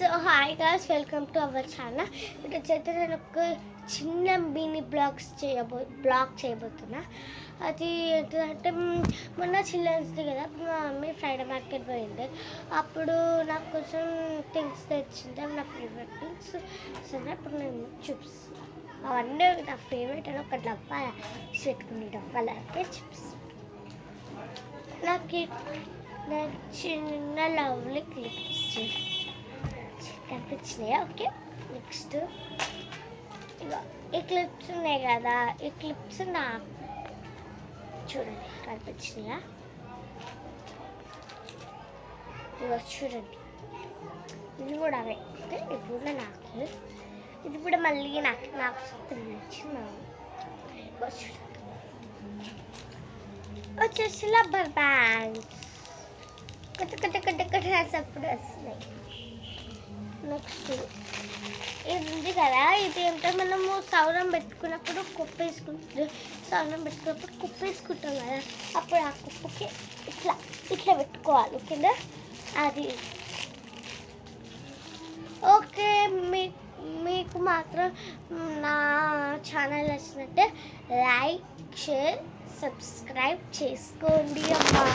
So hi guys, welcome to our channel. ఇక్కడ చేస్తే నేను ఒక చిన్న మినీ బ్లాగ్ చేయబోతున్నా. అది ఏంటంటే మొన్న చిల్డ్రన్స్ డే కదా, అప్పుడు మా మమ్మీ ఫ్రైడే మార్కెట్ పోయింది. అప్పుడు నాకు కొంచెం థింగ్స్ తెచ్చింది, నా ఫేవరెట్ థింగ్స్. సరే ఇప్పుడు నేను చిప్స్ అవన్నీ నా ఫేవరెట్ అని ఒక డబ్బా పెట్టుకుని డబ్బాలు అంటే చిప్స్. నాకు చిన్న లవ్లీ క్లిప్స్ కనిపించినాయా? ఓకే, నెక్స్ట్ ఇక ఈ క్లిప్స్ ఉన్నాయి కదా, ఈ క్లిప్స్ నాకు చూడండి కనిపించినాయా? ఇక చూడండి, ఇది కూడా అవే. ఇది కూడా నాకు, ఇది కూడా మళ్ళీ నాకు నచ్చింది. వచ్చేసి రబ్బర్ బ్యాండ్స్ కొత్త అప్పుడు వస్తున్నాయి. నెక్స్ట్ ఇది ఉంది కదా, ఇది ఏంటో మనము సౌరం పెట్టుకున్నప్పుడు సౌరం పెట్టుకున్నప్పుడు కుప్ప వేసుకుంటాం కదా, అప్పుడు ఆ కుప్పకి ఇట్లా పెట్టుకోవాలి. ఓకేనా? అది ఓకే. మీకు మాత్రం నా ఛానల్ నచ్చినట్టే లైక్, షేర్, సబ్స్క్రైబ్ చేసుకోండి అమ్మా.